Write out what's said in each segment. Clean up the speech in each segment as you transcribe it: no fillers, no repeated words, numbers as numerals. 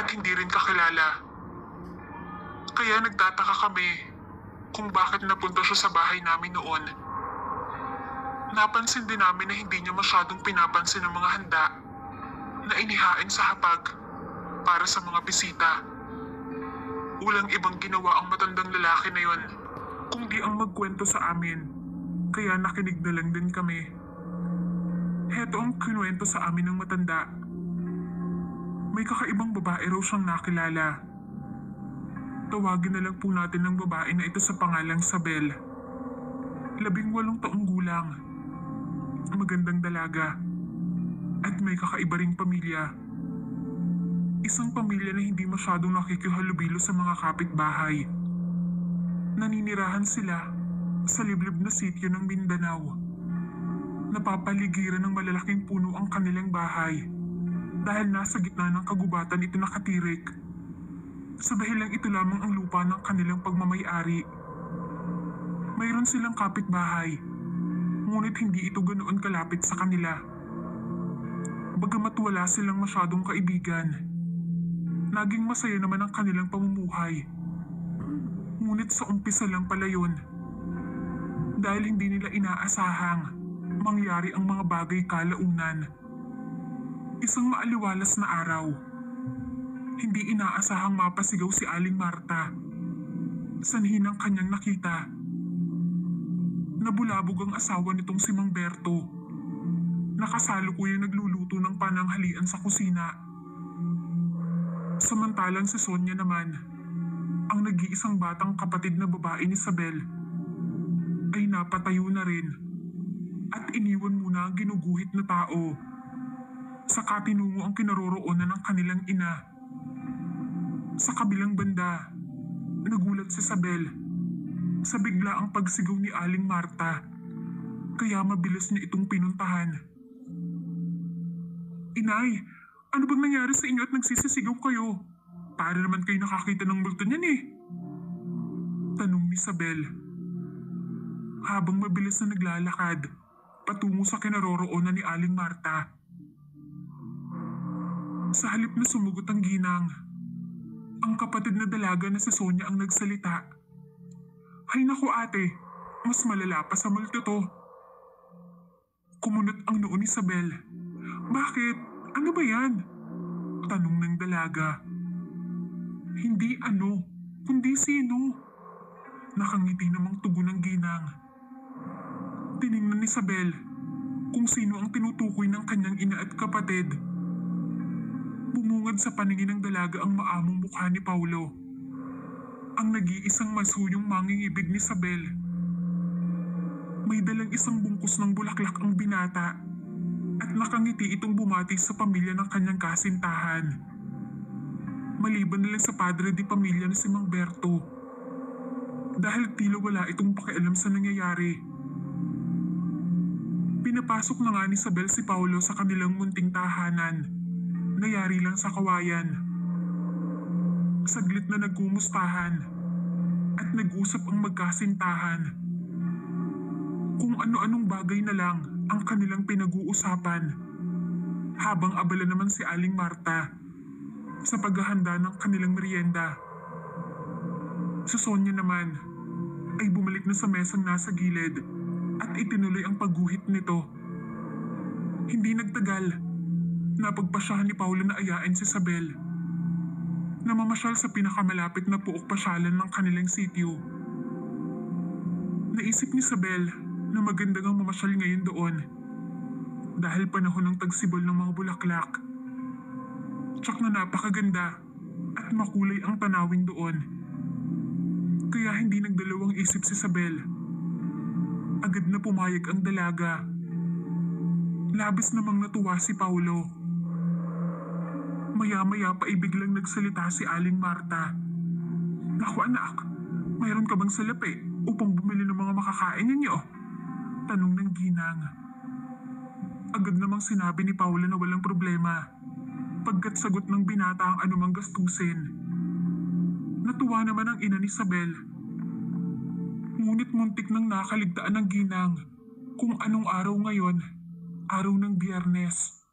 at hindi rin kakilala. Kaya nagtataka kami kung bakit napunta siya sa bahay namin noon. Napansin din namin na hindi niya masyadong pinapansin ang mga handa na inihain sa hapag para sa mga bisita. Walang ibang ginawa ang matandang lalaki na yon, kundi ang magkwento sa amin, kaya nakinig na lang din kami. Heto ang kinuwento sa amin ng matanda. May kakaibang babae raw siyang nakilala. Tawagin na lang po natin ang babae na ito sa pangalang Sabel. 18 taong gulang. Magandang dalaga. At may kakaiba ring pamilya. Isang pamilya na hindi masyadong nakikihalubilo sa mga kapitbahay. Naninirahan sila sa liblib na sityo ng Mindanao. Napapaligiran ng malalaking puno ang kanilang bahay dahil nasa gitna ng kagubatan ito nakatirik. Sa dahilang ito lamang ang lupa ng kanilang pagmamay-ari. Mayroon silang kapitbahay, ngunit hindi ito ganoon kalapit sa kanila. Bagamat wala silang masyadong kaibigan, naging masaya naman ang kanilang pamumuhay. Ngunit sa umpisa lang pala yun, dahil hindi nila inaasahang mangyari ang mga bagay kalaunan. Isang maaliwalas na araw, hindi inaasahang mapasigaw si Aling Marta. Sanhi ng kanyang nakita. Nabulabog ang asawa nitong si Mang Berto. Nakasalukuyang nagluluto ng pananghalian sa kusina. Samantalang si Sonia naman, ang nag-iisang batang kapatid na babae ni Isabel, ay napatayo na rin at iniwan muna ang ginuguhit na tao. Saka tinungo ang kinaroroonan ng kanilang ina. Sa kabilang banda, nagulat si Isabel sa bigla ang pagsigaw ni Aling Marta, kaya mabilis niya itong pinuntahan. Inay, ano bang nangyari sa inyo at nagsisisigaw kayo? Para naman kayo nakakita ng multo niyan eh. Tanong ni Isabel. Habang mabilis na naglalakad, patungo sa kinaroroonan ni Aling Marta. Sa halip na sumugot ang ginang, ang kapatid na dalaga na si Sonia ang nagsalita. Hay naku ate, mas malala pa sa multo to. Kumunot ang noo ni Isabel. Bakit? Ano ba yan? Tanong ng dalaga. Hindi ano, kundi sino? Nakangiti namang tugon ng ginang. Tiningnan ni Isabel kung sino ang tinutukoy ng kanyang ina at kapatid. Bumungad sa paningin ng dalaga ang maamong mukha ni Paulo, ang nag-iisang masuyong mangingibig ni Isabel. May dalang isang bungkus ng bulaklak ang binata at nakangiti itong bumati sa pamilya ng kanyang kasintahan. Maliban na lang sa padre di pamilya na si Mang Berto, dahil tila wala itong pakialam sa nangyayari. Pinapasok na nga ni Isabel si Paulo sa kanilang munting tahanan. Nayari lang sa kawayan. Saglit na nagkumustahan at nag-usap ang magkasintahan. Kung ano-anong bagay na lang ang kanilang pinag-uusapan, habang abala naman si Aling Marta sa paghahanda ng kanilang merienda. Si Sonia naman ay bumalik na sa mesang nasa gilid at itinuloy ang pagguhit nito. Hindi nagtagal, napagpasyahan ni Paulo na ayain si Isabel na mamasyal sa pinakamalapit na puok pasyalan ng kanilang sityo. Naisip ni Isabel na magandang ang mamasyal ngayon doon dahil panahon ng tagsibol ng mga bulaklak. Tsak na napakaganda at makulay ang tanawin doon. Kaya hindi nagdalawang isip si Isabel. Agad na pumayag ang dalaga. Labis namang natuwa si Paulo. Maya-maya pa biglang nagsalita si Aling Marta. Naku anak, mayroon ka bang salapi upang bumili ng mga makakain ninyo? Tanong ng ginang. Agad namang sinabi ni Paula na walang problema, pagkat sagot ng binata ang anumang gastusin. Natuwa naman ang ina ni Isabel. Ngunit muntik nang nakaligtaan ng ginang kung anong araw ngayon, araw ng Biyernes.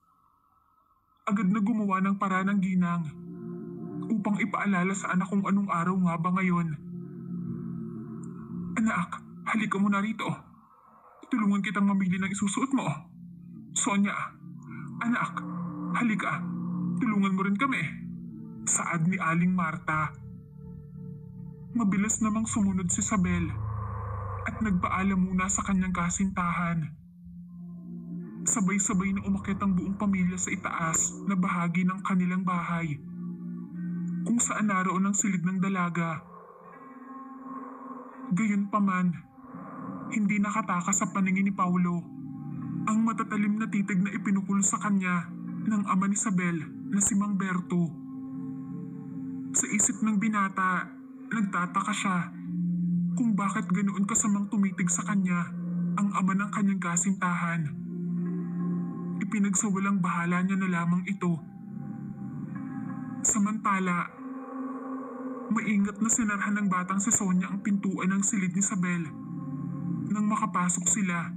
Agad na gumawa ng paraan ng ginang upang ipaalala sa anak kung anong araw nga ba ngayon. Anak, halika muna rito. Tulungan kitang mamili ng isusuot mo. Sonia, anak, halika. Tulungan mo rin kami. Saad ni Aling Marta. Mabilis namang sumunod si Isabel at nagpaalam muna sa kanyang kasintahan. Sabay-sabay na umakyat ang buong pamilya sa itaas na bahagi ng kanilang bahay, kung saan naroon ang silid ng dalaga. Gayunpaman, hindi nakatakas sa paningin ni Paulo ang matatalim na titig na ipinukul sa kanya ng ama ni Isabel na si Mang Berto. Sa isip ng binata, nagtataka siya kung bakit ganoon kasamang tumitig sa kanya ang ama ng kanyang kasintahan. Ipinagsawalang bahala niya na lamang ito. Samantala, maingat na sinarhan ng batang si Sonia ang pintuan ng silid ni Isabel. Nang makapasok sila,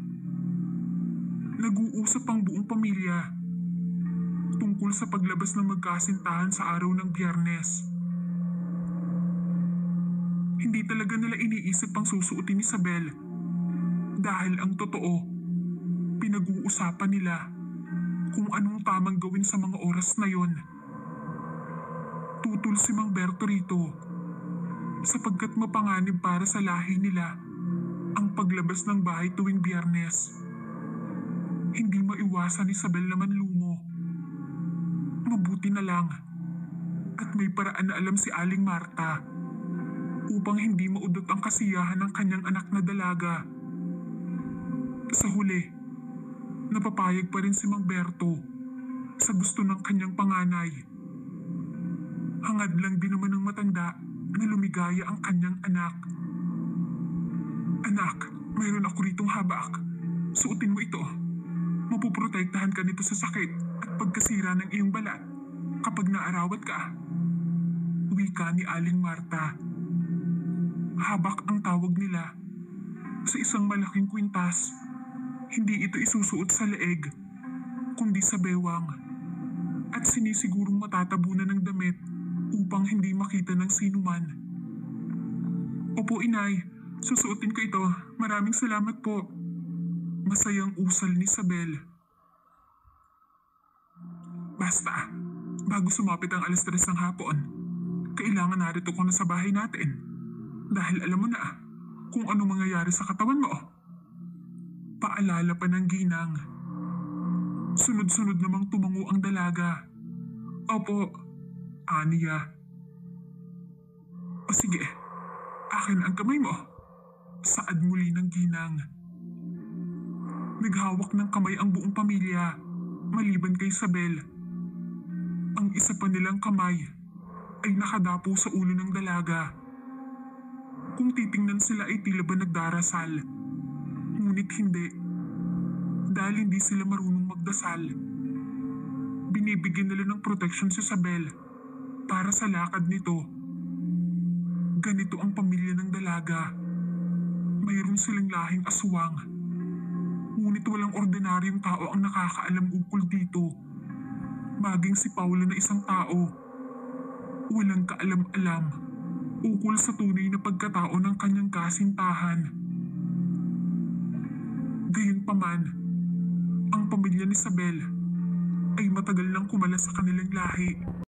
nag-uusap ang buong pamilya tungkol sa paglabas ng magkasintahan sa araw ng Biyernes. Hindi talaga nila iniisip ang susuotin ni Isabel dahil ang totoo, pinag-uusapan nila kung anong tamang gawin sa mga oras na yon. Tutol si Mang Berto rito sapagkat mapanganib para sa lahi nila ang paglabas ng bahay tuwing Biyernes. Hindi maiwasan ni Isabel na manlumo. Mabuti na lang at may paraan na alam si Aling Marta upang hindi maudot ang kasiyahan ng kanyang anak na dalaga. Sa huli, napapayag pa rin si Mang Berto sa gusto ng kanyang panganay. Hangad lang din naman ng matanda na lumigaya ang kanyang anak. Anak, mayroon ako ritong habak. Suotin mo ito. Mapuprotektahan ka nito sa sakit at pagkasira ng iyong balat kapag naarawat ka. Wika ni Aling Marta. Habak ang tawag nila. Sa isang malaking kwintas, hindi ito isusuot sa leeg, kundi sa bewang, at sinisigurong matatabunan ng damit upang hindi makita ng sinuman. Opo, inay. Susuotin ko ito. Maraming salamat po. Masayang usal ni Isabel. Basta, bago sumapit ang 3:00 ng hapon, kailangan narito ko na sa bahay natin. Dahil alam mo na kung ano mangyayari sa katawan mo. Paalala pa ng ginang. Sunod-sunod namang tumango ang dalaga. Opo, aniya. O sige, akin ang kamay mo. Saad muli ng ginang. Naghawak ng kamay ang buong pamilya, maliban kay Isabel. Ang isa pa nilang kamay ay nakadapo sa ulo ng dalaga. Kung titingnan sila ay tila ba nagdarasal. Ngunit hindi. Dahil hindi sila marunong magdasal. Binibigyan nila ng proteksyon si Isabel para sa lakad nito. Ganito ang pamilya ng dalaga. Mayroon silang lahing aswang. Ngunit walang ordinaryong tao ang nakakaalam ukol dito. Maging si Paulo na isang tao. Walang kaalam-alam ukol sa tunay na pagkatao ng kanyang kasintahan. Gayunpaman, ang pamilya ni Isabel ay matagal nang kumala sa kanilang lahi.